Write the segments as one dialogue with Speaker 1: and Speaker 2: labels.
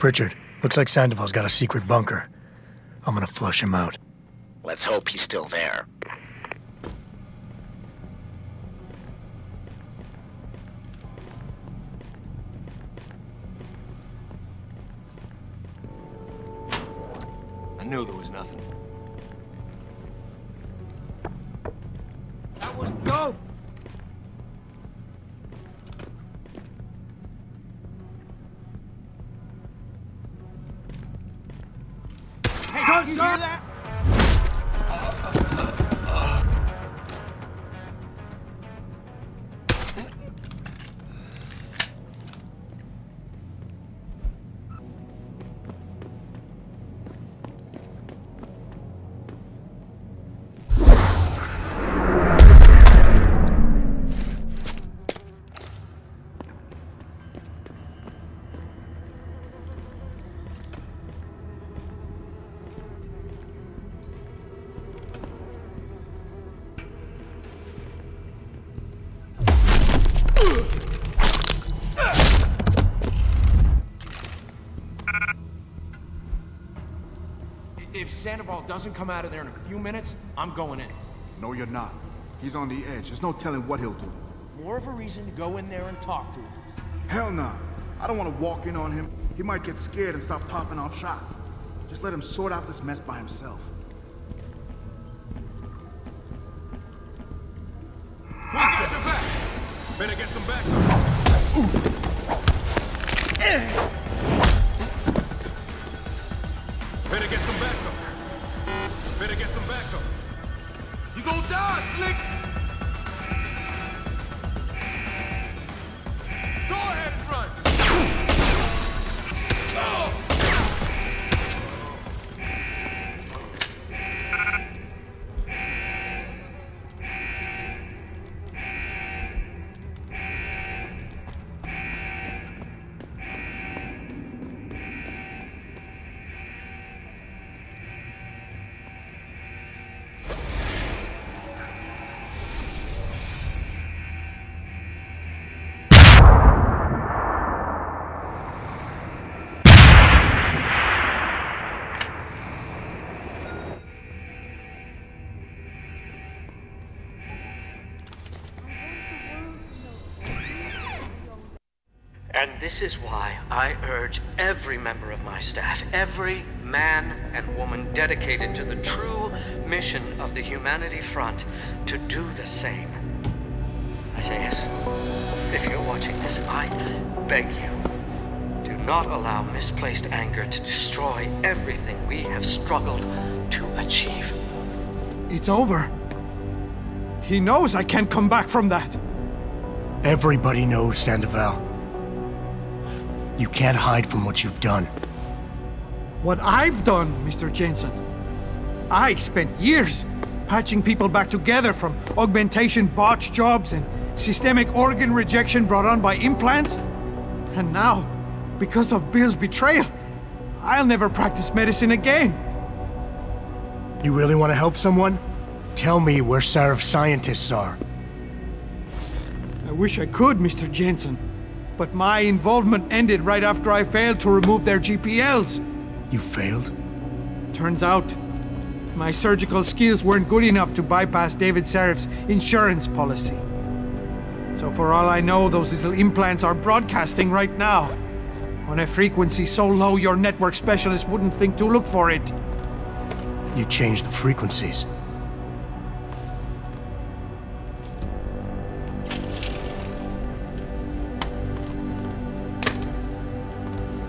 Speaker 1: Pritchard, looks like Sandoval's got a secret bunker. I'm gonna flush him out.
Speaker 2: Let's hope he's still there.
Speaker 3: I knew there was nothing. That was dope! Hey, don't you hear that? If Sandoval doesn't come out of there in a few minutes, I'm going in.
Speaker 4: No, you're not. He's on the edge. There's no telling what he'll do.
Speaker 3: More of a reason to go in there and talk to him.
Speaker 4: Hell nah. I don't want to walk in on him. He might get scared and start popping off shots. Just let him sort out this mess by himself.
Speaker 5: We got your back. Better get some backup. Better get some backup. Better get some backup. You gon' die, Slick! Go ahead, front! Oh!
Speaker 6: And this is why I urge every member of my staff, every man and woman dedicated to the true mission of the Humanity Front, to do the same. Isaias, if you're watching this, I beg you, do not allow misplaced anger to destroy everything we have struggled to achieve.
Speaker 7: It's over. He knows I can't come back from that.
Speaker 1: Everybody knows, Sandoval. You can't hide from what you've done.
Speaker 7: What I've done, Mr. Jensen. I spent years patching people back together from augmentation botch jobs and systemic organ rejection brought on by implants. And now, because of Bill's betrayal, I'll never practice medicine again.
Speaker 1: You really want to help someone? Tell me where Sarif's scientists are.
Speaker 7: I wish I could, Mr. Jensen. But my involvement ended right after I failed to remove their GPLs.
Speaker 1: You failed?
Speaker 7: Turns out, my surgical skills weren't good enough to bypass David Sarif's insurance policy. So for all I know, those little implants are broadcasting right now, on a frequency so low your network specialist wouldn't think to look for it.
Speaker 1: You changed the frequencies.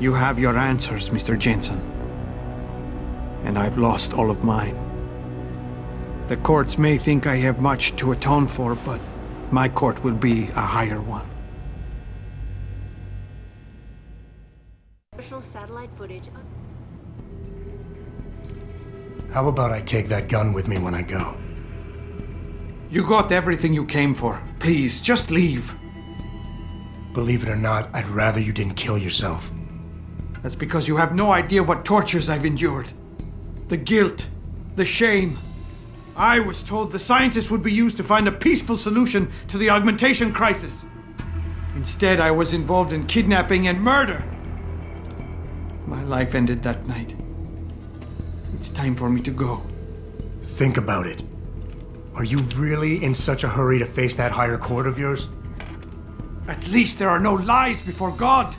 Speaker 7: You have your answers, Mr. Jensen. And I've lost all of mine. The courts may think I have much to atone for, but my court will be a higher one.
Speaker 8: Commercial satellite footage of...
Speaker 1: How about I take that gun with me when I go?
Speaker 7: You got everything you came for. Please, just leave.
Speaker 1: Believe it or not, I'd rather you didn't kill yourself.
Speaker 7: That's because you have no idea what tortures I've endured. The guilt, the shame. I was told the scientists would be used to find a peaceful solution to the augmentation crisis. Instead, I was involved in kidnapping and murder. My life ended that night. It's time for me to go.
Speaker 1: Think about it. Are you really in such a hurry to face that higher court of yours?
Speaker 7: At least there are no lies before God.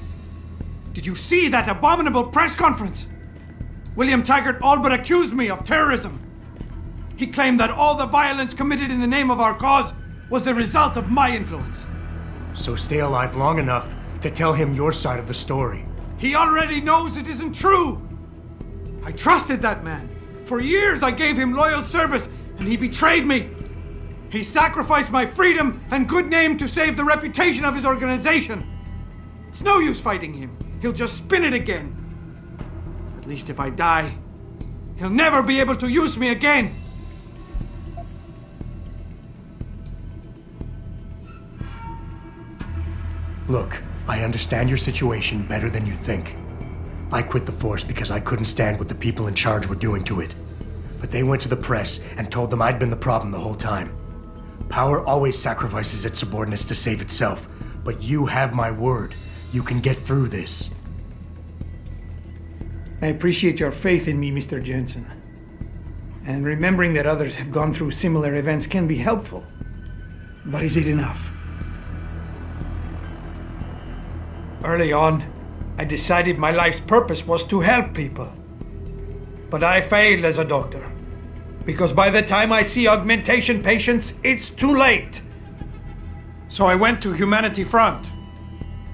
Speaker 7: Did you see that abominable press conference? William Taggart all but accused me of terrorism. He claimed that all the violence committed in the name of our cause was the result of my influence.
Speaker 1: So stay alive long enough to tell him your side of the story.
Speaker 7: He already knows it isn't true. I trusted that man. For years I gave him loyal service, and he betrayed me. He sacrificed my freedom and good name to save the reputation of his organization. It's no use fighting him. He'll just spin it again. At least if I die, he'll never be able to use me again.
Speaker 1: Look, I understand your situation better than you think. I quit the force because I couldn't stand what the people in charge were doing to it. But they went to the press and told them I'd been the problem the whole time. Power always sacrifices its subordinates to save itself, but you have my word. You can get through this.
Speaker 7: I appreciate your faith in me, Mr. Jensen. And remembering that others have gone through similar events can be helpful. But is it enough? Early on, I decided my life's purpose was to help people. But I failed as a doctor. Because by the time I see augmentation patients, it's too late. So I went to Humanity Front.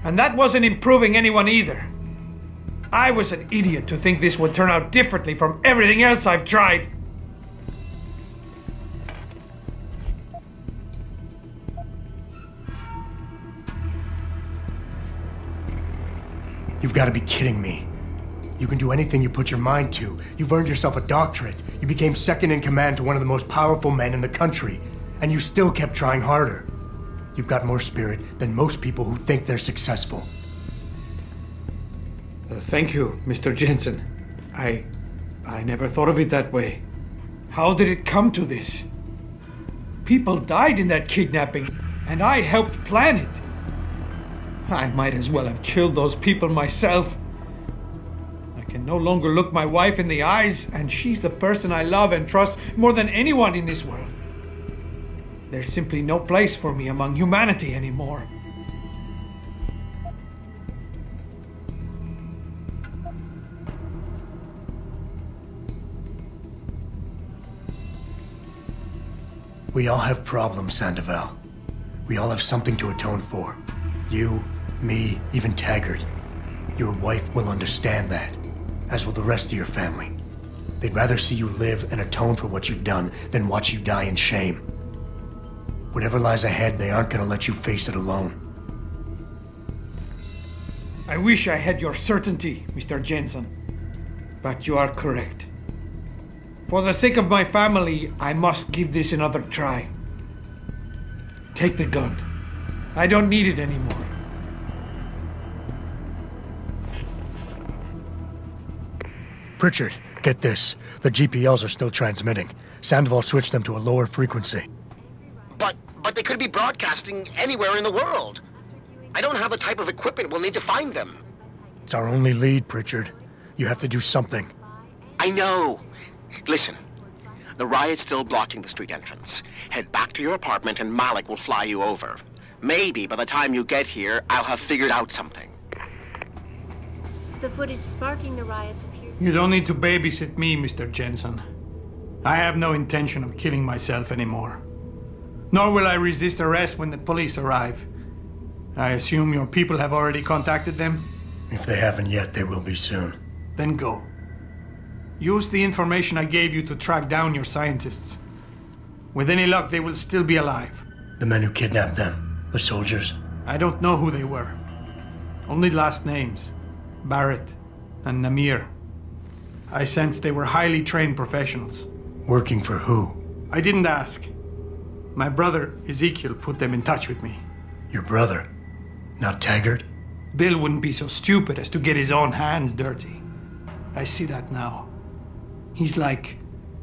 Speaker 7: And that wasn't improving anyone either. I was an idiot to think this would turn out differently from everything else I've tried.
Speaker 1: You've got to be kidding me. You can do anything you put your mind to. You've earned yourself a doctorate. You became second in command to one of the most powerful men in the country. And you still kept trying harder. You've got more spirit than most people who think they're successful.
Speaker 7: Thank you, Mr. Jensen. I never thought of it that way. How did it come to this? People died in that kidnapping, and I helped plan it. I might as well have killed those people myself. I can no longer look my wife in the eyes, and she's the person I love and trust more than anyone in this world. There's simply no place for me among humanity anymore.
Speaker 1: We all have problems, Sandoval. We all have something to atone for. You, me, even Taggart. Your wife will understand that, as will the rest of your family. They'd rather see you live and atone for what you've done than watch you die in shame. Whatever lies ahead, they aren't gonna let you face it alone.
Speaker 7: I wish I had your certainty, Mr. Jensen. But you are correct. For the sake of my family, I must give this another try. Take the gun. I don't need it anymore.
Speaker 1: Pritchard, get this. The GPLs are still transmitting. Sandoval switched them to a lower frequency.
Speaker 2: But they could be broadcasting anywhere in the world. I don't have the type of equipment we'll need to find them.
Speaker 1: It's our only lead, Pritchard. You have to do something.
Speaker 2: I know. Listen, the riot's still blocking the street entrance. Head back to your apartment and Malik will fly you over. Maybe by the time you get here, I'll have figured out something.
Speaker 8: The footage sparking the riots appears...
Speaker 7: You don't need to babysit me, Mr. Jensen. I have no intention of killing myself anymore. Nor will I resist arrest when the police arrive. I assume your people have already contacted them?
Speaker 1: If they haven't yet, they will be soon.
Speaker 7: Then go. Use the information I gave you to track down your scientists. With any luck, they will still be alive.
Speaker 1: The men who kidnapped them, the soldiers?
Speaker 7: I don't know who they were. Only last names. Barrett and Namir. I sensed they were highly trained professionals.
Speaker 1: Working for who?
Speaker 7: I didn't ask. My brother, Ezekiel, put them in touch with me.
Speaker 1: Your brother? Not Taggart?
Speaker 7: Bill wouldn't be so stupid as to get his own hands dirty. I see that now. He's like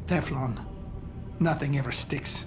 Speaker 7: Teflon. Nothing ever sticks.